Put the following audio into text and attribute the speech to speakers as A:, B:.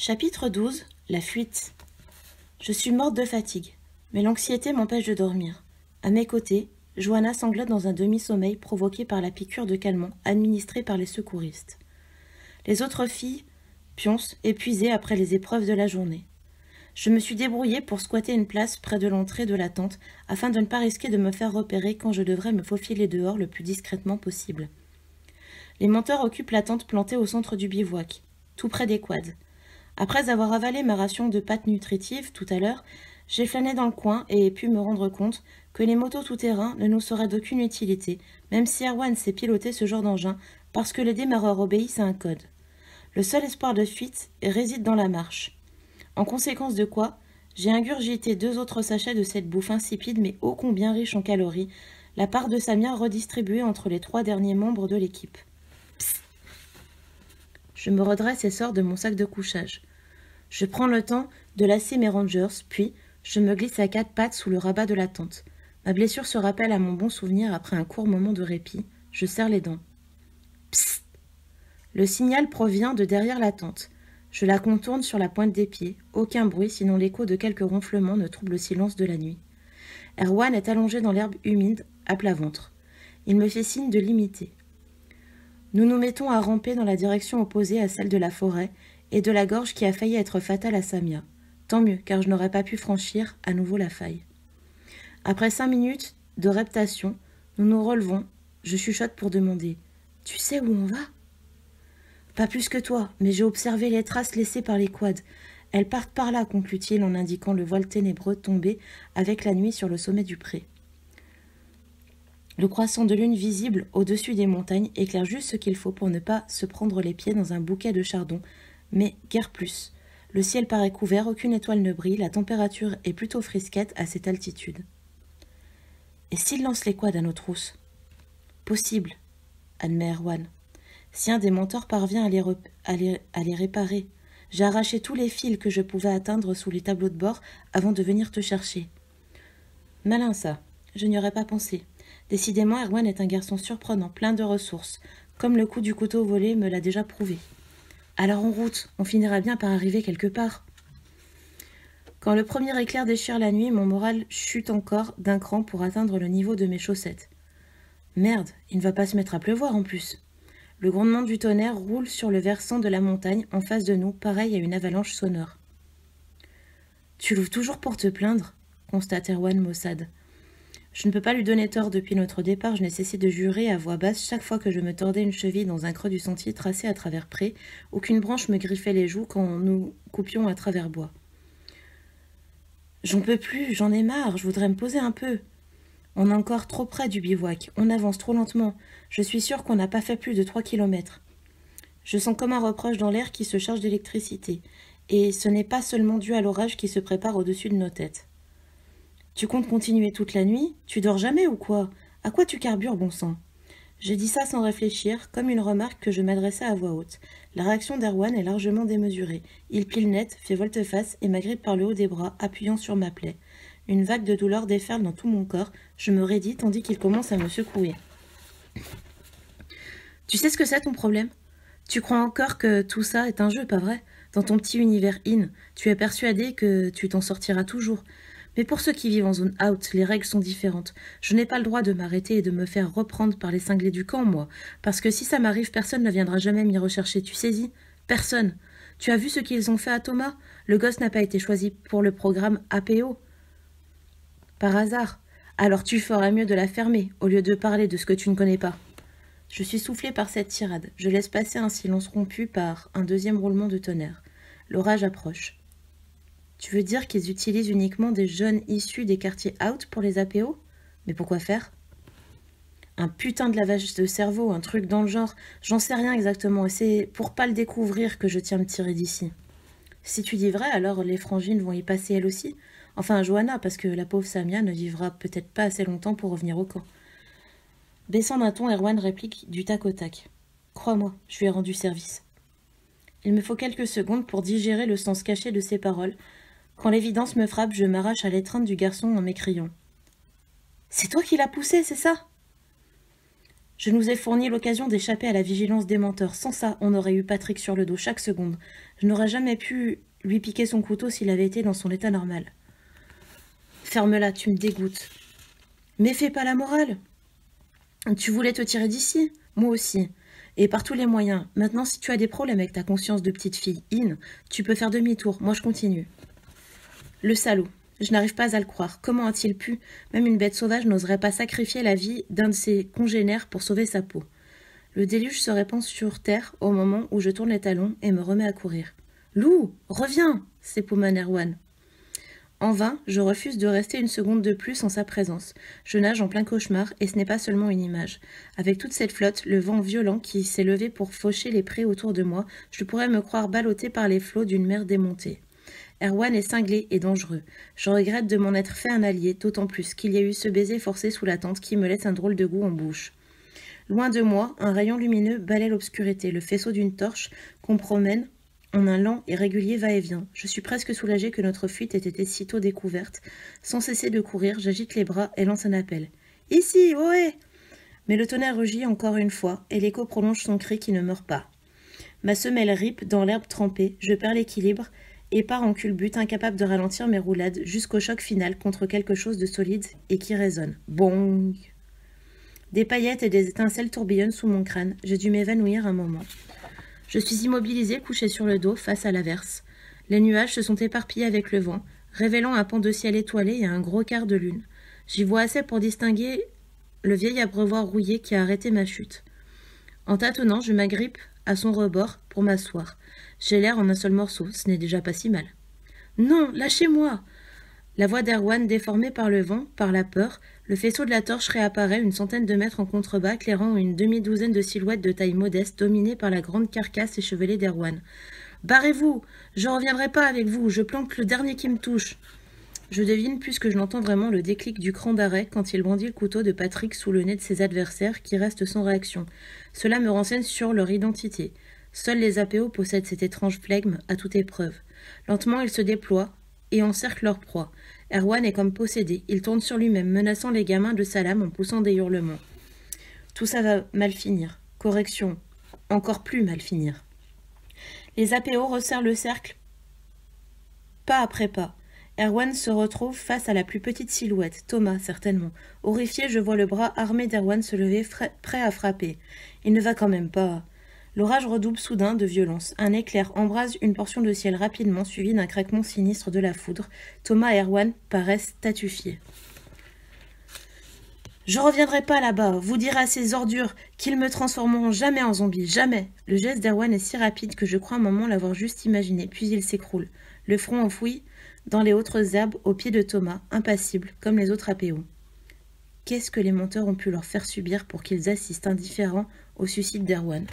A: Chapitre 12. La fuite. Je suis morte de fatigue, mais l'anxiété m'empêche de dormir. À mes côtés, Johanna sanglote dans un demi-sommeil provoqué par la piqûre de calmant administrée par les secouristes. Les autres filles pioncent, épuisées après les épreuves de la journée. Je me suis débrouillée pour squatter une place près de l'entrée de la tente afin de ne pas risquer de me faire repérer quand je devrais me faufiler dehors le plus discrètement possible. Les menteurs occupent la tente plantée au centre du bivouac, tout près des quads. Après avoir avalé ma ration de pâtes nutritives tout à l'heure, j'ai flâné dans le coin et ai pu me rendre compte que les motos tout-terrain ne nous seraient d'aucune utilité, même si Erwan sait piloter ce genre d'engin, parce que les démarreurs obéissent à un code. Le seul espoir de fuite réside dans la marche. En conséquence de quoi, j'ai ingurgité 2 autres sachets de cette bouffe insipide mais ô combien riche en calories, la part de Samia redistribuée entre les 3 derniers membres de l'équipe. Psst. Je me redresse et sors de mon sac de couchage. Je prends le temps de lasser mes rangers, puis je me glisse à 4 pattes sous le rabat de la tente. Ma blessure se rappelle à mon bon souvenir après un court moment de répit. Je serre les dents. Psst. Le signal provient de derrière la tente. Je la contourne sur la pointe des pieds. Aucun bruit, sinon l'écho de quelques ronflements ne trouble le silence de la nuit. Erwan est allongé dans l'herbe humide, à plat ventre. Il me fait signe de l'imiter. Nous nous mettons à ramper dans la direction opposée à celle de la forêt et de la gorge qui a failli être fatale à Samia. Tant mieux, car je n'aurais pas pu franchir à nouveau la faille. Après 5 minutes de reptation, nous nous relevons. Je chuchote pour demander « Tu sais où on va ?» « Pas plus que toi, mais j'ai observé les traces laissées par les quads. Elles partent par là, conclut-il en indiquant le voile ténébreux tombé avec la nuit sur le sommet du pré. Le croissant de lune visible au-dessus des montagnes éclaire juste ce qu'il faut pour ne pas se prendre les pieds dans un bouquet de chardons, mais guère plus. Le ciel paraît couvert, aucune étoile ne brille, la température est plutôt frisquette à cette altitude. Et s'il lance les quads à nos trousses ? Possible, admet Erwan. Si un des menteurs parvient à les réparer, j'ai arraché tous les fils que je pouvais atteindre sous les tableaux de bord avant de venir te chercher. Malin ça, je n'y aurais pas pensé. Décidément, Erwan est un garçon surprenant, plein de ressources, comme le coup du couteau volé me l'a déjà prouvé. Alors en route, on finira bien par arriver quelque part. Quand le premier éclair déchire la nuit, mon moral chute encore d'un cran pour atteindre le niveau de mes chaussettes. Merde, il ne va pas se mettre à pleuvoir en plus. Le grondement du tonnerre roule sur le versant de la montagne en face de nous, pareil à une avalanche sonore. Tu l'ouvres toujours pour te plaindre, constate Erwan maussade. Je ne peux pas lui donner tort depuis notre départ, je n'ai cessé de jurer à voix basse chaque fois que je me tordais une cheville dans un creux du sentier tracé à travers pré, ou qu'une branche me griffait les joues quand nous coupions à travers bois. J'en peux plus, j'en ai marre, je voudrais me poser un peu. On est encore trop près du bivouac, on avance trop lentement. Je suis sûre qu'on n'a pas fait plus de 3 kilomètres. Je sens comme un reproche dans l'air qui se charge d'électricité, et ce n'est pas seulement dû à l'orage qui se prépare au-dessus de nos têtes. Tu comptes continuer toute la nuit ? Tu dors jamais ou quoi ? À quoi tu carbures, bon sang ? J'ai dit ça sans réfléchir, comme une remarque que je m'adressais à voix haute. La réaction d'Erwan est largement démesurée. Il plie le net, fait volte-face et m'agrippe par le haut des bras, appuyant sur ma plaie. Une vague de douleur déferle dans tout mon corps. Je me raidis tandis qu'il commence à me secouer. Tu sais ce que c'est ton problème ? Tu crois encore que tout ça est un jeu, pas vrai ? Dans ton petit univers in, tu es persuadé que tu t'en sortiras toujours. Mais pour ceux qui vivent en zone out, les règles sont différentes. Je n'ai pas le droit de m'arrêter et de me faire reprendre par les cinglés du camp, moi. Parce que si ça m'arrive, personne ne viendra jamais m'y rechercher, tu saisis ? Personne. Tu as vu ce qu'ils ont fait à Thomas ? Le gosse n'a pas été choisi pour le programme APO. Par hasard. Alors tu ferais mieux de la fermer, au lieu de parler de ce que tu ne connais pas. Je suis soufflée par cette tirade. Je laisse passer un silence rompu par un deuxième roulement de tonnerre. L'orage approche. Tu veux dire qu'ils utilisent uniquement des jeunes issus des quartiers out pour les APO ? Mais pourquoi faire ? Un putain de lavage de cerveau, un truc dans le genre. J'en sais rien exactement, et c'est pour pas le découvrir que je tiens à me tirer d'ici. Si tu dis vrai, alors les frangines vont y passer elles aussi. Enfin, Johanna, parce que la pauvre Samia ne vivra peut-être pas assez longtemps pour revenir au camp. Baissant d'un ton, Erwan réplique du tac au tac. Crois-moi, je lui ai rendu service. Il me faut quelques secondes pour digérer le sens caché de ses paroles. Quand l'évidence me frappe, je m'arrache à l'étreinte du garçon en m'écriant. C'est toi qui l'as poussé, c'est ça ? Je nous ai fourni l'occasion d'échapper à la vigilance des menteurs. Sans ça, on aurait eu Patrick sur le dos chaque seconde. Je n'aurais jamais pu lui piquer son couteau s'il avait été dans son état normal. Ferme-la, tu me dégoûtes. Mais fais pas la morale. Tu voulais te tirer d'ici? Moi aussi. Et par tous les moyens. Maintenant, si tu as des problèmes avec ta conscience de petite fille, tu peux faire demi-tour. Moi, je continue. Le salaud. Je n'arrive pas à le croire. Comment a-t-il pu? Même une bête sauvage n'oserait pas sacrifier la vie d'un de ses congénères pour sauver sa peau. Le déluge se répand sur terre au moment où je tourne les talons et me remets à courir. « Lou, reviens !» s'épouma Erwan. En vain, je refuse de rester une seconde de plus en sa présence. Je nage en plein cauchemar, et ce n'est pas seulement une image. Avec toute cette flotte, le vent violent qui s'est levé pour faucher les prés autour de moi, je pourrais me croire ballottée par les flots d'une mer démontée. Erwan est cinglé et dangereux. Je regrette de m'en être fait un allié, d'autant plus qu'il y a eu ce baiser forcé sous la tente qui me laisse un drôle de goût en bouche. Loin de moi, un rayon lumineux balaie l'obscurité, le faisceau d'une torche qu'on promène en un lent et régulier va-et-vient. Je suis presque soulagée que notre fuite ait été sitôt découverte. Sans cesser de courir, j'agite les bras et lance un appel. « Ici, ohé !» Mais le tonnerre rugit encore une fois, et l'écho prolonge son cri qui ne meurt pas. Ma semelle ripe dans l'herbe trempée, je perds l'équilibre, et part en culbute, incapable de ralentir mes roulades jusqu'au choc final contre quelque chose de solide et qui résonne. Bong! Des paillettes et des étincelles tourbillonnent sous mon crâne. J'ai dû m'évanouir un moment. Je suis immobilisée, couchée sur le dos, face à l'averse. Les nuages se sont éparpillés avec le vent, révélant un pan de ciel étoilé et un gros quart de lune. J'y vois assez pour distinguer le vieil abreuvoir rouillé qui a arrêté ma chute. En tâtonnant, je m'agrippe à son rebord pour m'asseoir. J'ai l'air en un seul morceau, ce n'est déjà pas si mal. « Non, lâchez-moi » La voix d'Erwan, déformée par le vent, par la peur, le faisceau de la torche réapparaît une centaine de mètres en contrebas, éclairant une demi-douzaine de silhouettes de taille modeste, dominées par la grande carcasse échevelée d'Erwan. « Barrez-vous! Je reviendrai pas avec vous, je planque le dernier qui me touche !» Je devine, puisque je l'entends vraiment, le déclic du cran d'arrêt quand il brandit le couteau de Patrick sous le nez de ses adversaires, qui restent sans réaction. Cela me renseigne sur leur identité. Seuls les APO possèdent cet étrange flegme à toute épreuve. Lentement, ils se déploient et encerclent leur proie. Erwan est comme possédé. Il tourne sur lui-même, menaçant les gamins de sa lame en poussant des hurlements. Tout ça va mal finir. Correction. Encore plus mal finir. Les APO resserrent le cercle, pas après pas. Erwan se retrouve face à la plus petite silhouette, Thomas, certainement. Horrifié, je vois le bras armé d'Erwan se lever, prêt à frapper. Il ne va quand même pas... L'orage redouble soudain de violence. Un éclair embrase une portion de ciel rapidement, suivi d'un craquement sinistre de la foudre. Thomas et Erwan paraissent statufiés. « Je reviendrai pas là-bas. Vous direz à ces ordures qu'ils me transformeront jamais en zombie. Jamais !» Le geste d'Erwan est si rapide que je crois un moment l'avoir juste imaginé. Puis il s'écroule. Le front enfoui dans les hautes herbes, aux pieds de Thomas, impassible, comme les autres APO. Qu'est-ce que les menteurs ont pu leur faire subir pour qu'ils assistent indifférents au suicide d'Erwan ?